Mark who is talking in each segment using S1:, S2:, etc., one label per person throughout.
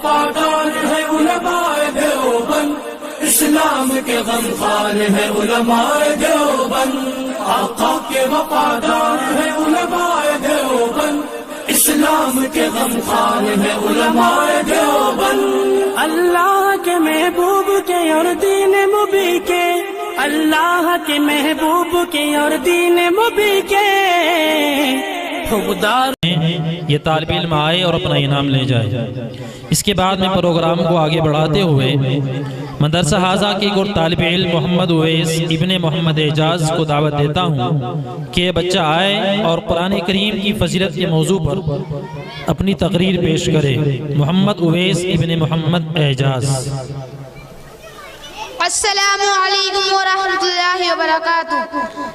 S1: وفادار ہے علماء دیوبند، اسلام کے غمخوار ہے علماء دیوبند، آقا کے وفادار ہے علماء دیوبند، اسلام کے غمخوار ہے علماء دیوبند۔
S2: اللہ کے محبوب کے اور دین مبی کے، اللہ کے محبوب کے اور دین مبی کے حقدار
S3: یہ طالب علم آئے اور اپنا انعام لے جائے۔ اس کے بعد میں پروگرام کو آگے بڑھاتے ہوئے مدرسہ حاضہ کے ایک اور طالب علم محمد اویس ابن محمد اعجاز کو دعوت دیتا ہوں کہ یہ بچہ آئے اور قرآن کریم کی فضیلت کے موضوع پر اپنی تقریر پیش کرے۔ محمد اویس ابن محمد اعجاز۔
S4: السلام علیکم ورحمۃ اللہ وبرکاتہ،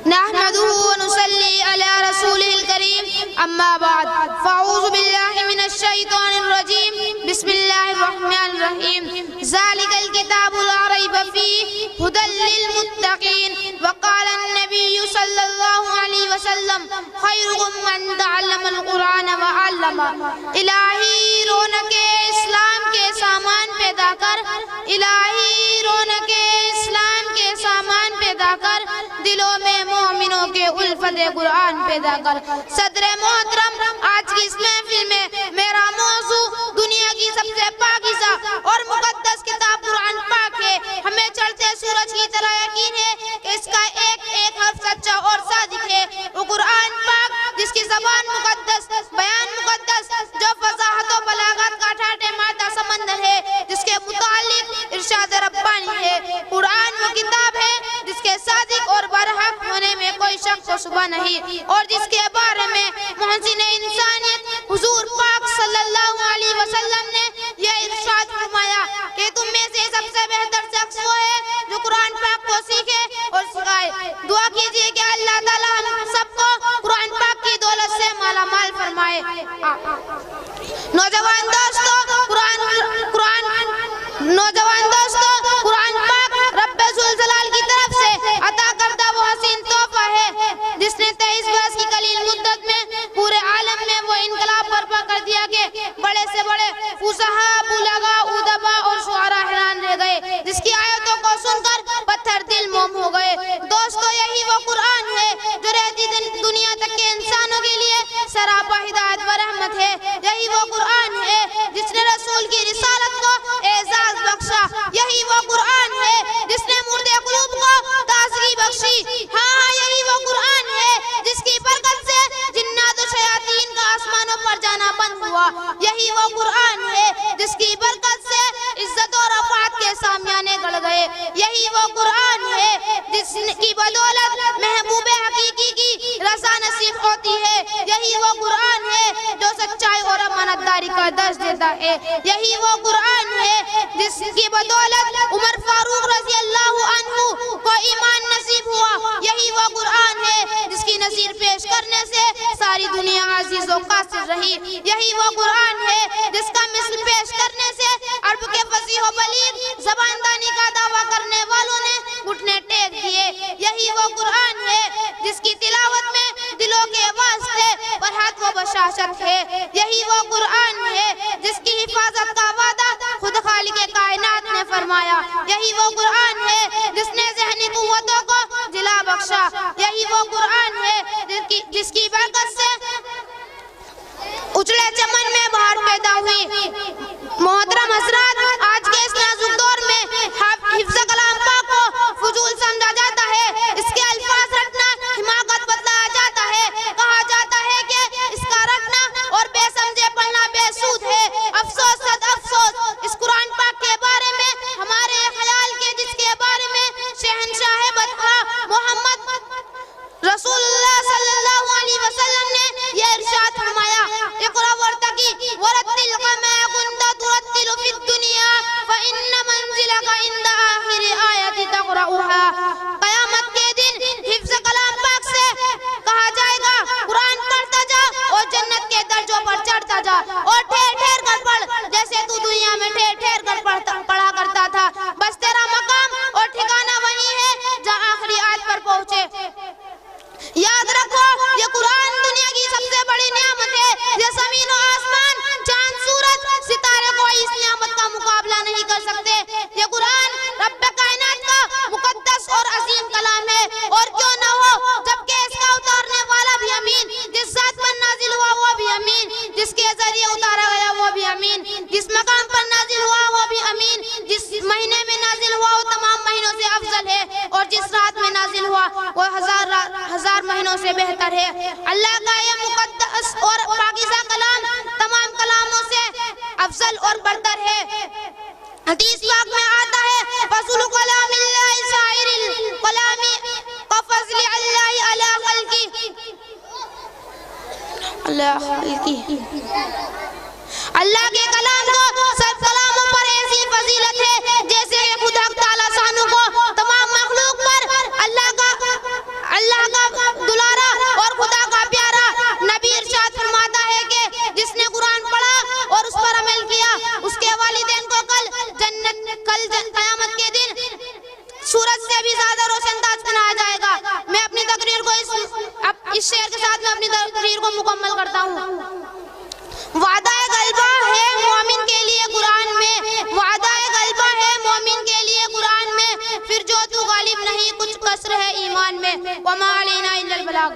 S4: نحمدہ ونصلی علی رسولہ الکریم، اما بعد، فاعوذ باللہ من الشیطان الرجیم، بسم اللہ الرحمن الرحیم، ذالک الکتاب لا ریب فیہ ھدی للمتقین، وقال النبی صلی اللہ علیہ وسلم خیرکم من تعلم القرآن وعلمہ۔ الہی رونق اسلام کے سامان پیدا کر، الہی رونق اسلام کے سامان پیدا کر، دلوں میں مومنوں کے الفت قرآن پیدا کر۔ صدر محترم، آج کی اس محفل میں میرا موضوع دنیا کی سب سے پاکیزہ اور مقدس کتاب قرآن پاک ہے۔ ہمیں چڑھتے سورج کی طرح یقین ہے کہ اس کا ایک ایک حرف سچا اور صادق ہے۔ وہ قرآن پاک جس کی زبان مقدس، بیان مقدس، جو فصاحت و بلاغت کا ٹھاٹھے مادہ سمندر ہے، جس کے متعلق ارشاد ربانی ہے۔ قرآن وہ کتاب ہے جس کے صادق اور برحق ہونے میں کوئی شک و شبہ نہیں، اور جس کے بارے میں محسن انسانیت حضور پاک صلی اللہ علیہ وسلم نے یہ ارشاد فرمایا کہ تم میں سے سب سے بہتر شخص وہ ہے جو قرآن پاک کو سیکھے اور سکھائے۔ دعا کیجئے کہ اللہ تعالی ہم سب کو قرآن پاک کی دولت سے مالا مال فرمائے۔ نوجوان دوستو، قرآن پاک رب ذوالجلال کی طرف سے عطا کردہ وہ حسین تحفہ ہے جس نے 23 برس کی قلیل مدت میں پورے عالم میں وہ انقلاب برپا کر دیا کہ بڑے سے بڑے فصحاء، بلغاء، ادباء اور شعراء حیران رہ گئے، جس کی آیتوں کو سن کر پتھر دل موم ہو گئے۔ دوستو، یہی وہ قرآن ہے جو رہتی دنیا تک کے انسانوں کے لیے سراپا ہدایت و رحمت ہے۔ یہی وہ قرآن ہے جس نے رسول کی رسالت کو اعزاز بخشا۔ یہی وہ قرآن ہے جس نے مردے قلوب کو تازگی بخشی۔ ہاں، یہی وہ قرآن ہے جس کی برکت سے جنات و شیاطین کا آسمانوں پر جانا بند ہوا۔ یہی وہ قرآن ہے جس کی برکت سے عزت و رفعت کے سامیانے گڑ گئے۔ یہی وہ قرآن ہے جس کی بدولت محبوب حقیقی کی رضا نصیب ہوتی ہے۔ یہی وہ قرآن ہے جو سچائی اور امانتداری کا درس دیتا ہے۔ یہی وہ قرآن ہے جس کی بدولت عمر فاروق رضی اللہ عنہ کو ایمان نصیب ہوا۔ یہی وہ قرآن ہے جس کی نظیر پیش کرنے سے ساری دنیا عزیز و قاصر رہی۔ یہی وہ قرآن ہے جس کا مثل پیش کرنے سے عرب کے فصیح و بلیغ زباندانی کا دعویٰ کرنے والوں نے گھٹنے ٹیک دیے۔ یہی وہ قرآن ہے جس کی تلاوت میں دلوں کے واسطے فرحت و بشاشت ہے۔ یہی وہ قرآن ہے جس کی حفاظت کا وعدہ خود خالق کائنات نے فرمایا۔ یہی وہ قرآن ہے جس نے ذہنی قوتوں کو جلا بخشا۔ یہی وہ قرآن ہے جس کی برکت سے اچھلے چمن میں بہار پیدا ہوئی۔ محترم حضرات، آج کے اس نازک دور میں حفظ کلام پاک کو فضول سمجھا جاتا ہے، اس کے الفاظ رٹنا حماقت بتلایا جاتا ہے، کہا جاتا ہے کہ اس کا رٹنا اور بے سمجھے پڑھنا بے سود ہے۔ افسوس صد افسوس، اس قرآن پاک کے بارے میں ہمارے خیال کے جس کے بارے میں شہنشاہ بدخواہ محمد رسول اللہ صلی اللہ علیہ وسلم نے یہ ارشاد فرمایا، اقرأ وارتقی ورتل كما كنت ترتل في الدنيا فإن منزلك عند آخر آیت تقرأها۔ قیامت کے دن حفظ کلام پاک سے کہا جائے گا، قرآن پڑھتا جا اور جنت کے درجوں پر چڑھتا جا، اور ٹھہر ٹھہر کر پڑھ جیسے تو دنیا میں ٹھہر ٹھہر کر پڑھا کرتا تھا۔ بس تیرا مقام اور ٹھکانہ وہی ہے جہاں آخری آیت پر پہنچے۔ یاد رکھو، یہ قرآن دنیا کی سب سے بڑی نعمت ہے۔ یہ زمین و آسمان، چاند، سورج، ستارے کوئی اس نعمت افضل ہے اور جس رات میں نازل ہوا وہ ہزار مہینوں سے بہتر ہے۔ اللہ کا یہ مقدس اور پاکیزہ کلام تمام کلاموں سے افضل اور برتر ہے۔ حدیث پاک میں آتا ہے فضل کلام اللہ سائر الکلام کفضل اللہ علی خلقہ، اللہ کے کلام کو سب کلاموں پر ایسی فضیلت ہے جیسے خود حق تعالیٰ شانہ کو تمام مخلوق پر اللہ کا دلارا اور خدا کا پیارا نبی ارشاد فرماتا ہے کہ جس نے قرآن پڑھا اور اس پر عمل کیا اس کے والدین کو کل قیامت کے دن سورج سے بھی زیادہ روشن تاج بنایا جائے گا۔ میں اپنی تقریر کو اس شعر کے ساتھ میں اپنی تقریر کو مکمل کرتا ہوں۔ وعدہ غلبہ ہے مومن کے لیے قرآن میں، وعدہ غلبہ ہے مومن کے لیے قرآن میں، پھر جو تو غالب نہیں کچھ کسر ہے ایمان میں، وما علینا الا البلاغ۔